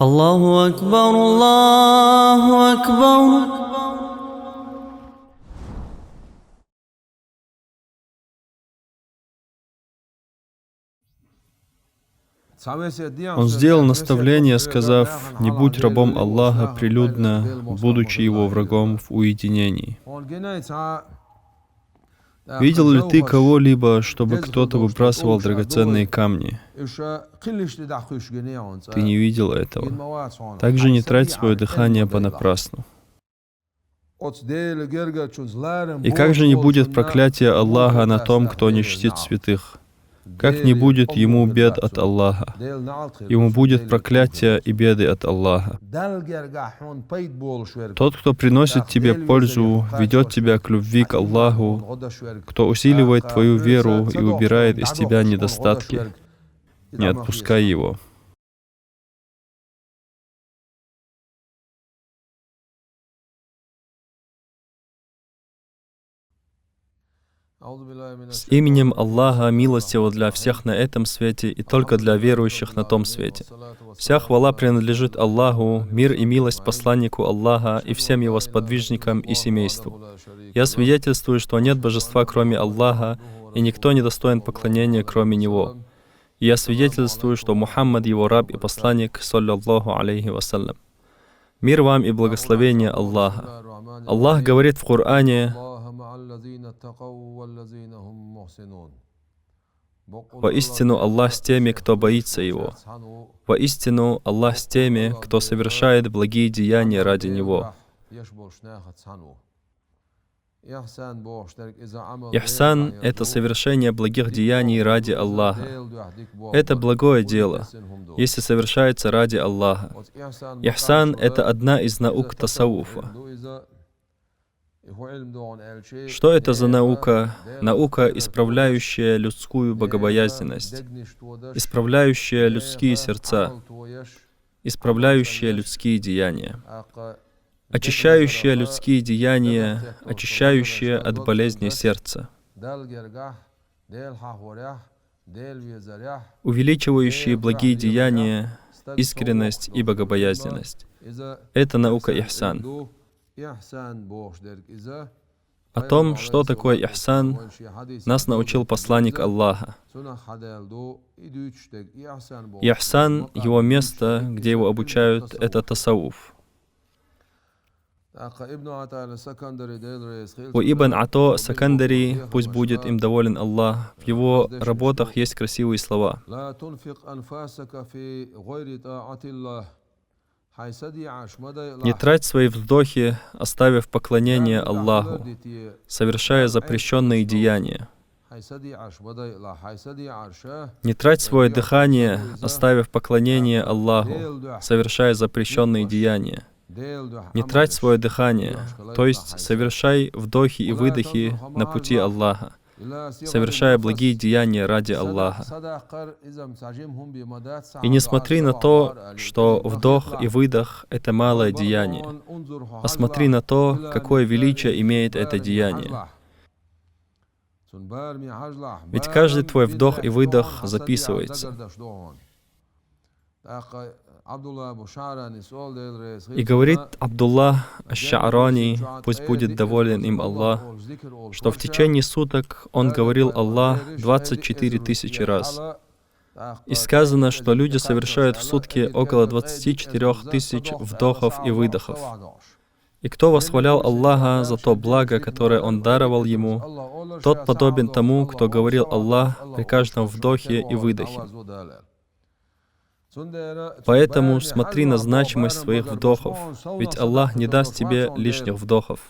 Аллаху Акбар, Аллаху Акбар. Он сделал наставление, сказав: «Не будь рабом Аллаха прилюдно, будучи его врагом в уединении». Видел ли ты кого-либо, чтобы кто-то выбрасывал драгоценные камни? Ты не видел этого. Также не трать свое дыхание понапрасну. И как же не будет проклятия Аллаха на том, кто не чтит святых? Как не будет ему бед от Аллаха? Ему будет проклятие и беды от Аллаха. Тот, кто приносит тебе пользу, ведет тебя к любви к Аллаху, кто усиливает твою веру и убирает из тебя недостатки, не отпускай его. С именем Аллаха, милостивого для всех на этом свете и только для верующих на том свете. Вся хвала принадлежит Аллаху, мир и милость посланнику Аллаха и всем его сподвижникам и семейству. Я свидетельствую, что нет божества, кроме Аллаха, и никто не достоин поклонения, кроме Него. И я свидетельствую, что Мухаммад его раб и посланник, саллаллаху алейхи вассалям. Мир вам и благословение Аллаха. Аллах говорит в Коране: «Воистину Аллах с теми, кто боится Его. Воистину Аллах с теми, кто совершает благие деяния ради Него». Ихсан — это совершение благих деяний ради Аллаха. Это благое дело, если совершается ради Аллаха. Ихсан — это одна из наук тасауфа. Что это за наука? Наука, исправляющая людскую богобоязненность, исправляющая людские сердца, исправляющая людские деяния, очищающая людские деяния, очищающая от болезни сердца, увеличивающие благие деяния, искренность и богобоязненность. Это наука ихсан. О том, что такое ихсан, нас научил посланник Аллаха. Ихсан, его место, где его обучают, это тасауф. У Ибн Ато Сакандари, пусть будет им доволен Аллах, в его работах есть красивые слова. «Не трать свои вздохи, оставив поклонение Аллаху, совершая запрещенные деяния. Не трать свое дыхание, оставив поклонение Аллаху, совершая запрещенные деяния. Не трать свое дыхание, то есть совершай вдохи и выдохи на пути Аллаха, совершая благие деяния ради Аллаха. И не смотри на то, что вдох и выдох — это малое деяние, а смотри на то, какое величие имеет это деяние. Ведь каждый твой вдох и выдох записывается». И говорит Абдуллах аш-Ша'рани, пусть будет доволен им Аллах, что в течение суток он говорил Аллах 24 тысячи раз. И сказано, что люди совершают в сутки около 24 тысяч вдохов и выдохов. И кто восхвалял Аллаха за то благо, которое Он даровал ему, тот подобен тому, кто говорил Аллах при каждом вдохе и выдохе. Поэтому смотри на значимость своих вдохов, ведь Аллах не даст тебе лишних вдохов.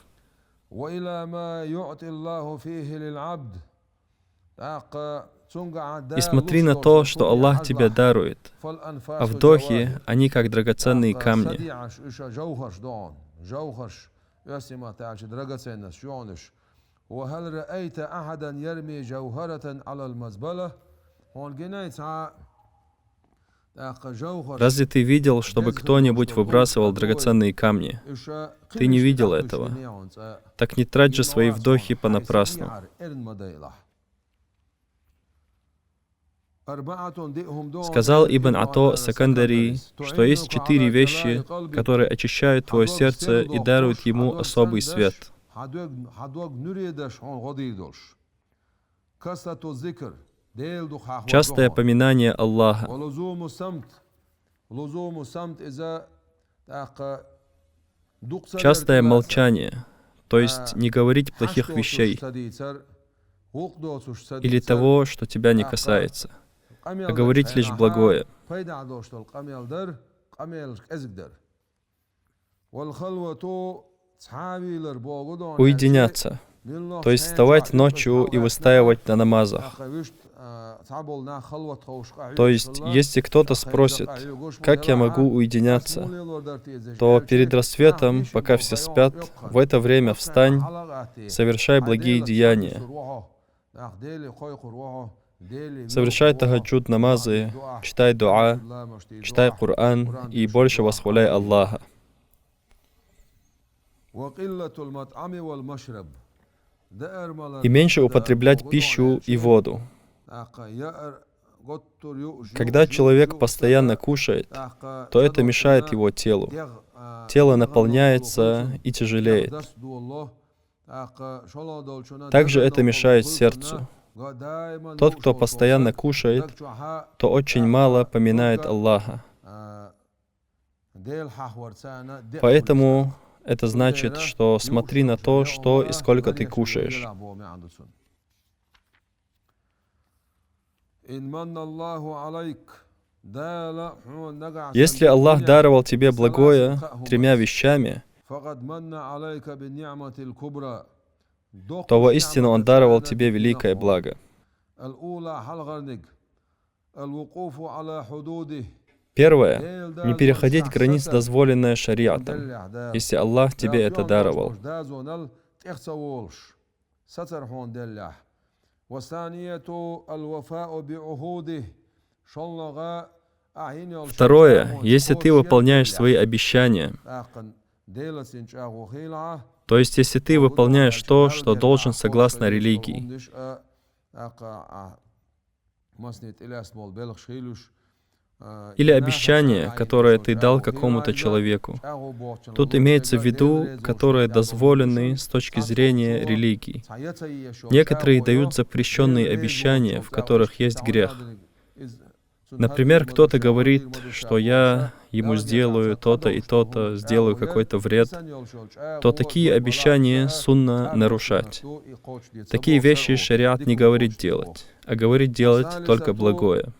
И смотри на то, что Аллах тебе дарует. А вдохи, они как драгоценные камни. Разве ты видел, чтобы кто-нибудь выбрасывал драгоценные камни? Ты не видел этого. Так не трать же свои вдохи понапрасну. Сказал Ибн Ато Сакандари, что есть 4 вещи, которые очищают твое сердце и даруют ему особый свет. Частое поминание Аллаха, частое молчание, то есть не говорить плохих вещей или того, что тебя не касается, а говорить лишь благое. Уединяться, то есть вставать ночью и выстаивать на намазах. То есть, если кто-то спросит, как я могу уединяться, то перед рассветом, пока все спят, в это время встань, совершай благие деяния, совершай тахаджуд намазы, читай дуа, читай Коран и больше восхваляй Аллаха. И меньше употреблять пищу и воду. Когда человек постоянно кушает, то это мешает его телу. Тело наполняется и тяжелеет. Также это мешает сердцу. Тот, кто постоянно кушает, то очень мало поминает Аллаха. Поэтому это значит, что смотри на то, что и сколько ты кушаешь. Если Аллах даровал тебе благое 3 вещами, то воистину Он даровал тебе великое благо. Первое — не переходить границ, дозволенное шариатом, если Аллах тебе это даровал. Второе, если ты выполняешь свои обещания, то есть если ты выполняешь то, что должен согласно религии, или обещание, которое ты дал какому-то человеку. Тут имеется в виду, которые дозволены с точки зрения религии. Некоторые дают запрещенные обещания, в которых есть грех. Например, кто-то говорит, что я ему сделаю то-то и то-то, сделаю какой-то вред, то такие обещания сунна нарушать. Такие вещи шариат не говорит делать, а говорит делать только благое.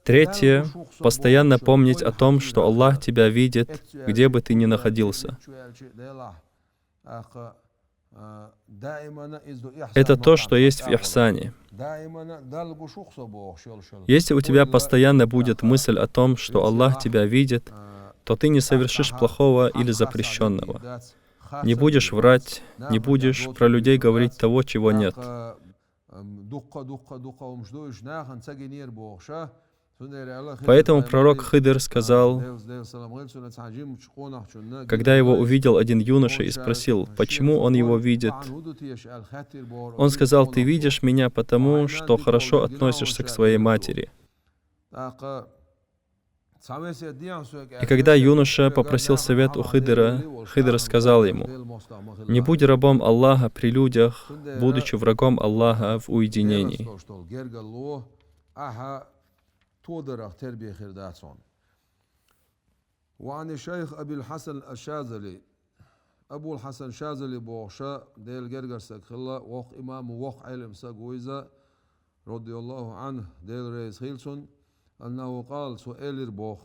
Третье — постоянно помнить о том, что Аллах тебя видит, где бы ты ни находился. Это то, что есть в ихсане. Если у тебя постоянно будет мысль о том, что Аллах тебя видит, то ты не совершишь плохого или запрещенного. Не будешь врать, не будешь про людей говорить того, чего нет. Поэтому пророк Хидр сказал, когда его увидел один юноша и спросил, почему он его видит, он сказал: «Ты видишь меня потому, что хорошо относишься к своей матери». И когда юноша попросил совет у Хидра, Хидр сказал ему: «Не будь рабом Аллаха при людях, будучи врагом Аллаха в уединении». أبو الحسن الشاذلي بوغشا ديل جرجر سكخلا وق إمام وق علم سجويزا رضي الله عنه ديل رئيس هيلسون أنه قال سؤال البوخ.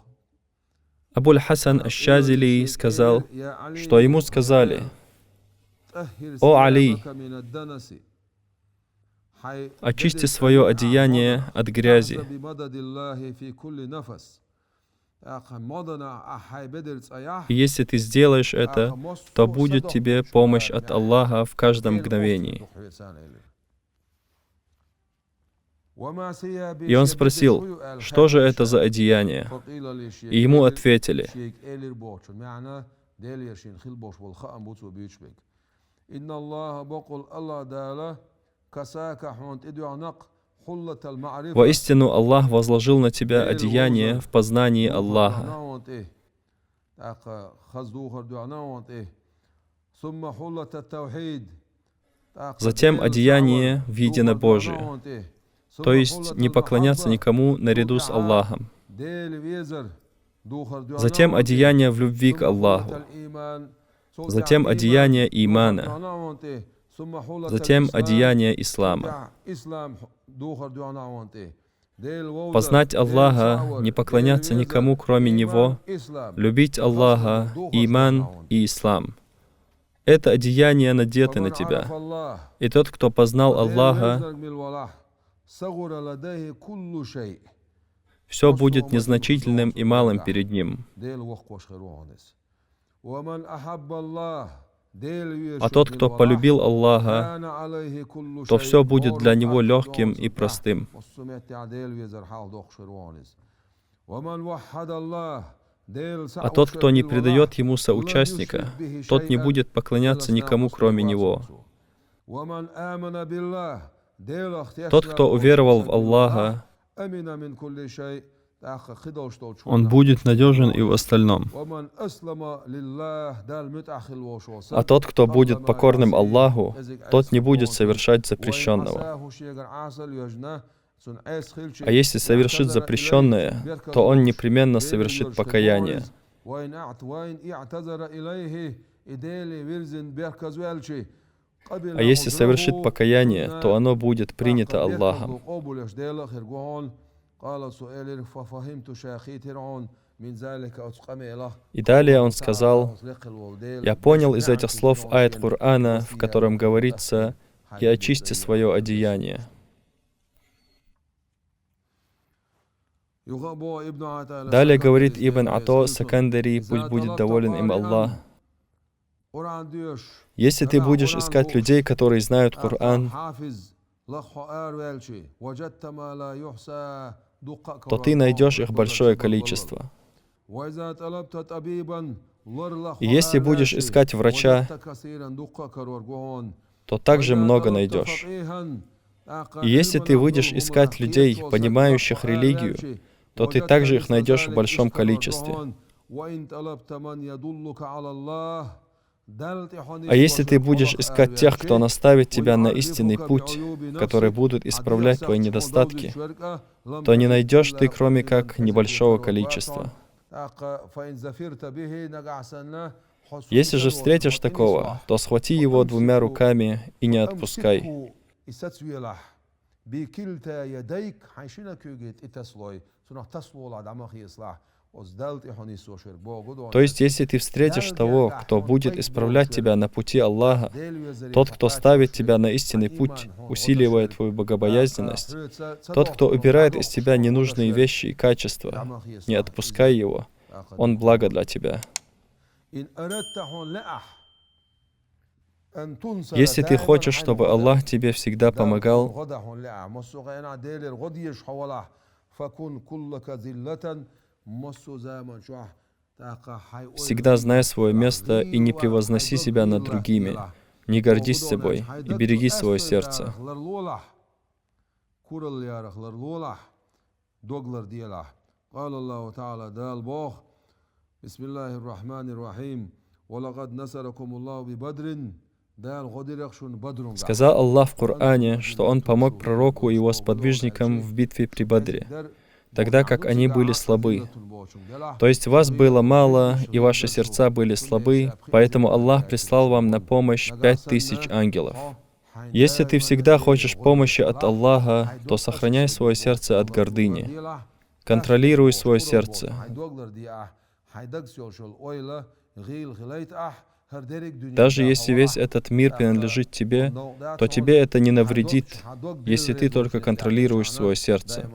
Абуль Хасан аш-Шазили сказал, что ему сказали: «О Али, очисти свое одеяние от грязи. И если ты сделаешь это, то будет тебе помощь от Аллаха в каждом мгновении». И он спросил, что же это за одеяние? И ему ответили: إن الله بقول الله داله كساك حونت إدعنق حلة المعرفة Воистину, Аллах возложил на тебя одеяние в познании Аллаха, затем одеяние в единобожие, то есть не поклоняться никому наряду с Аллахом, затем одеяние в любви к Аллаху, затем одеяние имана, затем одеяние ислама. Познать Аллаха, не поклоняться никому, кроме Него, любить Аллаха, иман и ислам. Это одеяние надеты на тебя. И тот, кто познал Аллаха, все будет незначительным и малым перед Ним. А тот, кто полюбил Аллаха, то все будет для него легким и простым. А тот, кто не предает Ему соучастника, тот не будет поклоняться никому, кроме Него. Тот, кто уверовал в Аллаха, он будет надежен и в остальном. А тот, кто будет покорным Аллаху, тот не будет совершать запрещенного. А если совершит запрещенное, то он непременно совершит покаяние. А если совершит покаяние, то оно будет принято Аллахом. И далее он сказал: «Я понял из этих слов аят Корана, в котором говорится: „И очисти свое одеяние“». Далее говорит Ибн Ато Сакандари, пусть будет доволен им Аллах: если ты будешь искать людей, которые знают Коран, то ты найдешь их большое количество. И если будешь искать врача, то также много найдешь. И если ты будешь искать людей, понимающих религию, то ты также их найдешь в большом количестве. А если ты будешь искать тех, кто наставит тебя на истинный путь, которые будут исправлять твои недостатки, то не найдешь ты, кроме как небольшого количества. Если же встретишь такого, то схвати его двумя руками и не отпускай. То есть, если ты встретишь того, кто будет исправлять тебя на пути Аллаха, тот, кто ставит тебя на истинный путь, усиливая твою богобоязненность, тот, кто убирает из тебя ненужные вещи и качества, не отпускай его, он благо для тебя. Если ты хочешь, чтобы Аллах тебе всегда помогал, всегда знай свое место и не превозноси себя над другими. Не гордись собой и береги свое сердце. Сказал Аллах в Коране, что Он помог пророку и его сподвижникам в битве при Бадре, тогда как они были слабы. То есть вас было мало, и ваши сердца были слабы, поэтому Аллах прислал вам на помощь 5000 ангелов. Если ты всегда хочешь помощи от Аллаха, то сохраняй свое сердце от гордыни. Контролируй свое сердце. Даже если весь этот мир принадлежит тебе, то тебе это не навредит, если ты только контролируешь свое сердце.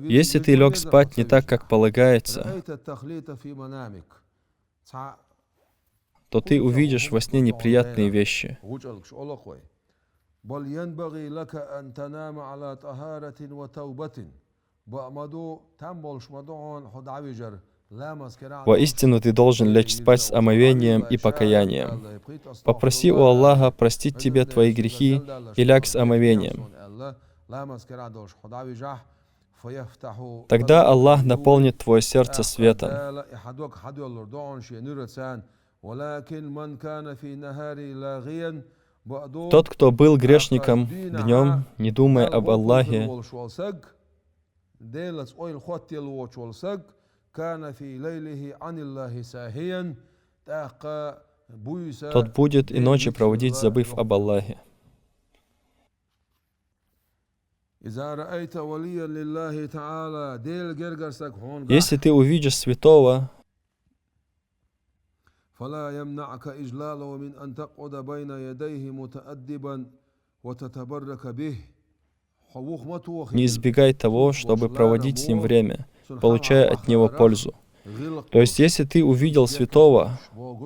Если ты лег спать не так, как полагается, то ты увидишь во сне неприятные вещи. Воистину ты должен лечь спать с омовением и покаянием. Попроси у Аллаха простить тебе твои грехи и ляг с омовением. Тогда Аллах наполнит твое сердце светом. Тот, кто был грешником днем, не думая об Аллахе, тот будет и ночи проводить, забыв об Аллахе. Если ты увидишь святого, не избегай того, чтобы проводить с ним время, получая от него пользу. То есть, если ты увидел святого,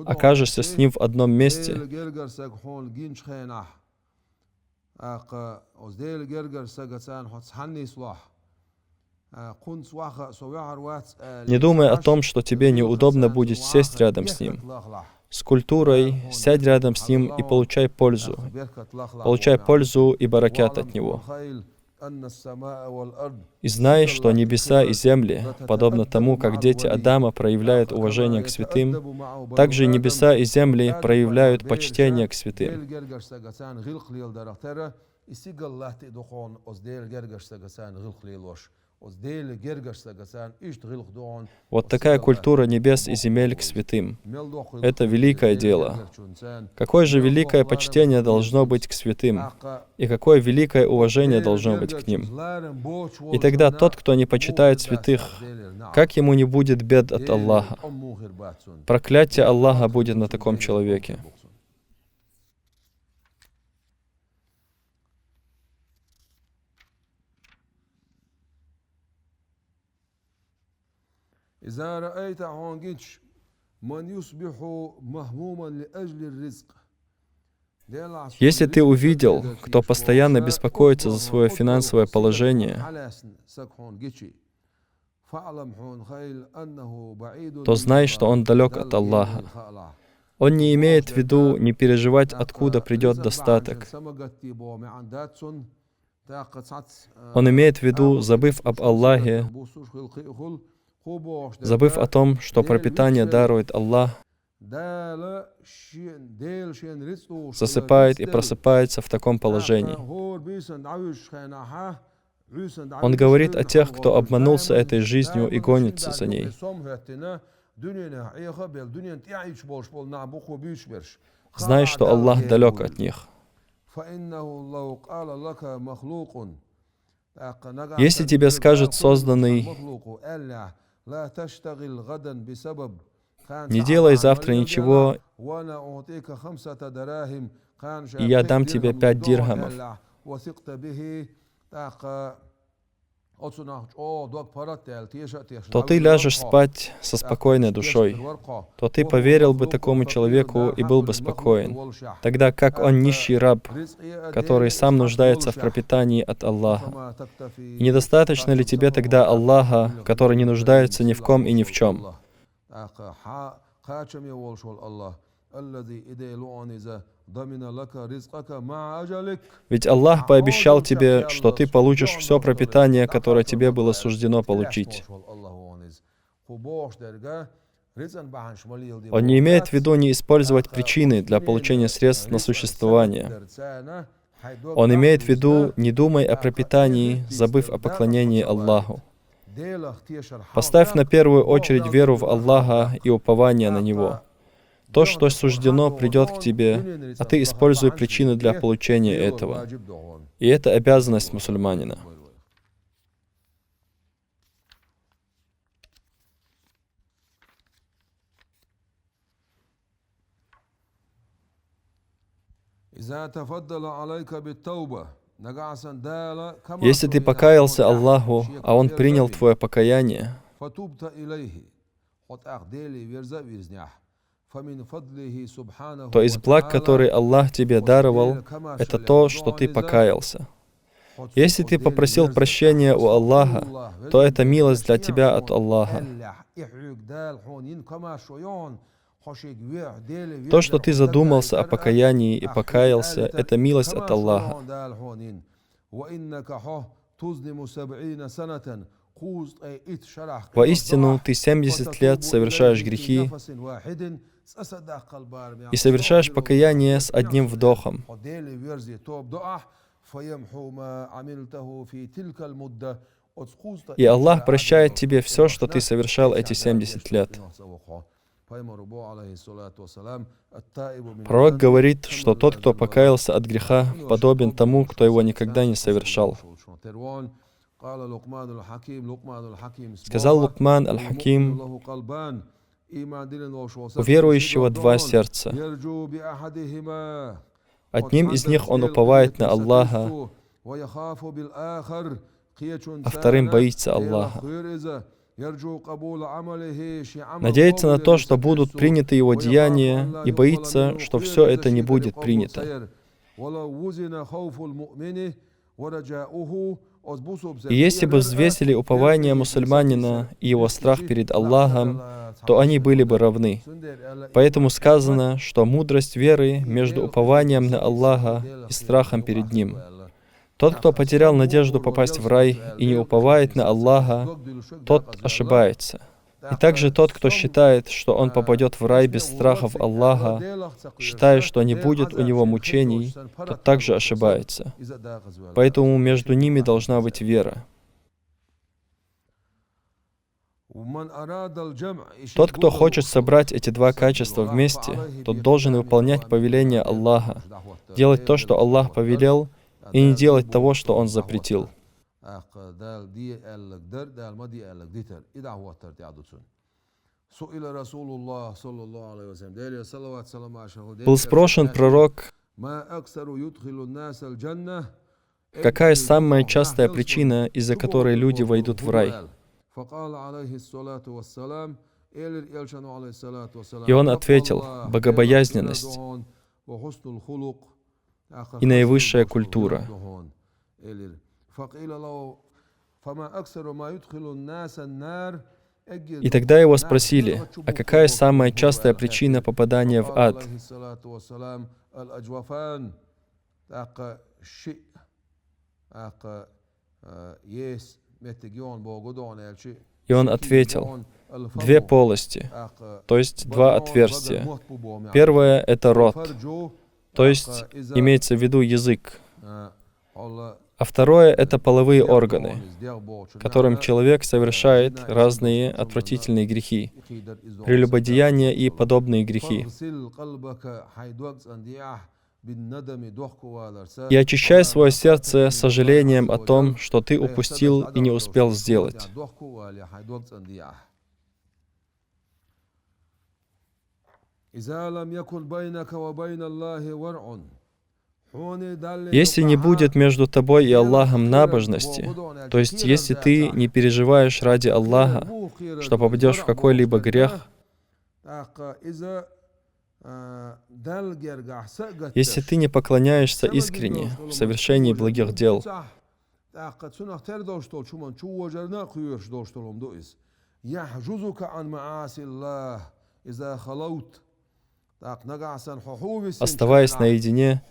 окажешься с ним в одном месте, не думай о том, что тебе неудобно будет сесть рядом с ним. С культурой сядь рядом с ним и получай пользу. Получай пользу и баракят от него. И знай, что небеса и земли, подобно тому, как дети Адама проявляют уважение к святым, также небеса и земли проявляют почтение к святым. Вот такая культура небес и земель к святым. Это великое дело. Какое же великое почтение должно быть к святым, и какое великое уважение должно быть к ним. И тогда тот, кто не почитает святых, как ему не будет бед от Аллаха? Проклятие Аллаха будет на таком человеке. Если ты увидел, кто постоянно беспокоится за свое финансовое положение, то знай, что он далек от Аллаха. Он не имеет в виду не переживать, откуда придет достаток. Он имеет в виду, забыв об Аллахе, забыв о том, что пропитание дарует Аллах, засыпает и просыпается в таком положении. Он говорит о тех, кто обманулся этой жизнью и гонится за ней. Знай, что Аллах далек от них. Если тебе скажет созданный: не делай завтра ничего, и я дам тебе 5 дирхамов, то ты ляжешь спать со спокойной душой, то ты поверил бы такому человеку и был бы спокоен, тогда как он нищий раб, который сам нуждается в пропитании от Аллаха. И недостаточно ли тебе тогда Аллаха, который не нуждается ни в ком и ни в чем? Ведь Аллах пообещал тебе, что ты получишь все пропитание, которое тебе было суждено получить. Он не имеет в виду не использовать причины для получения средств на существование. Он имеет в виду: не думай о пропитании, забыв о поклонении Аллаху. Поставь на первую очередь веру в Аллаха и упование на Него. То, что суждено, придет к тебе, а ты используй причины для получения этого. И это обязанность мусульманина. Если ты покаялся Аллаху, а Он принял твое покаяние, то из благ, которые Аллах тебе даровал, это то, что ты покаялся. Если ты попросил прощения у Аллаха, то это милость для тебя от Аллаха. То, что ты задумался о покаянии и покаялся, это милость от Аллаха. Воистину, ты 70 лет совершаешь грехи и совершаешь покаяние с одним вдохом. И Аллах прощает тебе все, что ты совершал эти 70 лет. Пророк говорит, что тот, кто покаялся от греха, подобен тому, кто его никогда не совершал. Сказал Лукман аль-Хаким: у верующего два сердца. Одним из них он уповает на Аллаха, а вторым боится Аллаха. Надеется на то, что будут приняты его деяния, и боится, что все это не будет принято. И если бы взвесили упование мусульманина и его страх перед Аллахом, то они были бы равны. Поэтому сказано, что мудрость веры между упованием на Аллаха и страхом перед Ним. Тот, кто потерял надежду попасть в рай и не уповает на Аллаха, тот ошибается. И также тот, кто считает, что он попадет в рай без страхов Аллаха, считая, что не будет у него мучений, тот также ошибается. Поэтому между ними должна быть вера. Тот, кто хочет собрать эти два качества вместе, тот должен выполнять повеление Аллаха, делать то, что Аллах повелел, и не делать того, что Он запретил. Был спрошен пророк, какая самая частая причина, из-за которой люди войдут в рай? И он ответил: богобоязненность и наивысшая культура. И тогда его спросили: а какая самая частая причина попадания в ад? И он ответил: две полости, то есть два отверстия. Первое — это рот, то есть имеется в виду язык. А второе — это половые органы, которым человек совершает разные отвратительные грехи, прелюбодеяния и подобные грехи. И очищай свое сердце сожалением о том, что ты упустил и не успел сделать. Если не будет между тобой и Аллахом набожности, то есть если ты не переживаешь ради Аллаха, что попадешь в какой-либо грех, если ты не поклоняешься искренне в совершении благих дел, оставаясь наедине,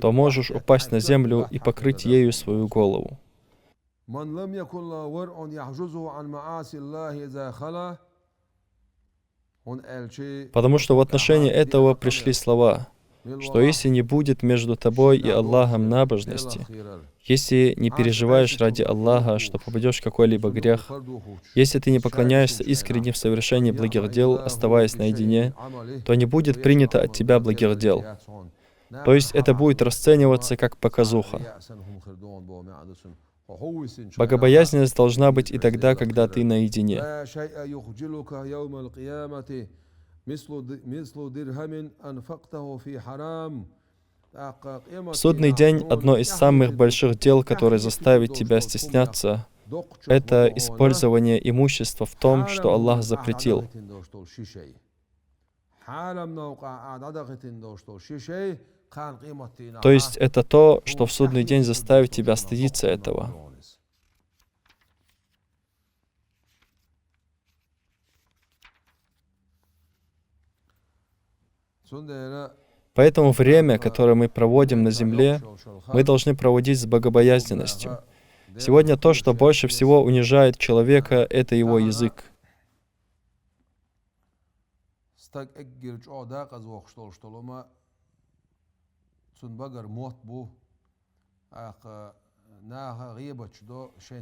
то можешь упасть на землю и покрыть ею свою голову. Потому что в отношении этого пришли слова, что если не будет между тобой и Аллахом набожности, если не переживаешь ради Аллаха, что попадешь в какой-либо грех, если ты не поклоняешься искренне в совершении благих дел, оставаясь наедине, то не будет принято от тебя благих дел. То есть это будет расцениваться как показуха. Богобоязненность должна быть и тогда, когда ты наедине. В судный день одно из самых больших дел, которое заставит тебя стесняться, это использование имущества в том, что Аллах запретил. То есть это то, что в судный день заставит тебя стыдиться этого. Поэтому время, которое мы проводим на земле, мы должны проводить с богобоязненностью. Сегодня то, что больше всего унижает человека, это его язык.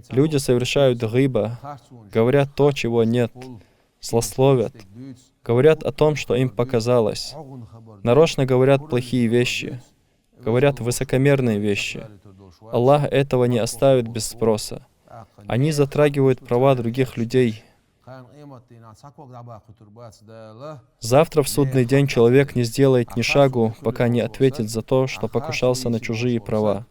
Люди совершают гиба, говорят то, чего нет, злословят, говорят о том, что им показалось, нарочно говорят плохие вещи, говорят высокомерные вещи. Аллах этого не оставит без спроса. Они затрагивают права других людей. Завтра в судный день человек не сделает ни шагу, пока не ответит за то, что покушался на чужие права.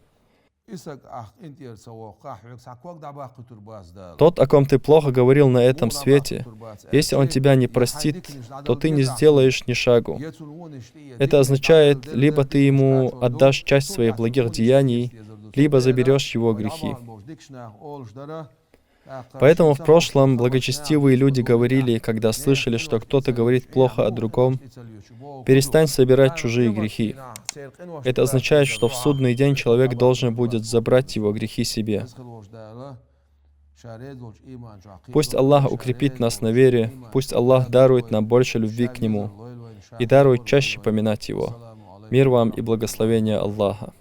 Тот, о ком ты плохо говорил на этом свете, если он тебя не простит, то ты не сделаешь ни шагу. Это означает, либо ты ему отдашь часть своих благих деяний, либо заберешь его грехи. Поэтому в прошлом благочестивые люди говорили, когда слышали, что кто-то говорит плохо о другом: «Перестань собирать чужие грехи». Это означает, что в судный день человек должен будет забрать его грехи себе. Пусть Аллах укрепит нас на вере, пусть Аллах дарует нам больше любви к Нему и дарует чаще поминать Его. Мир вам и благословение Аллаха.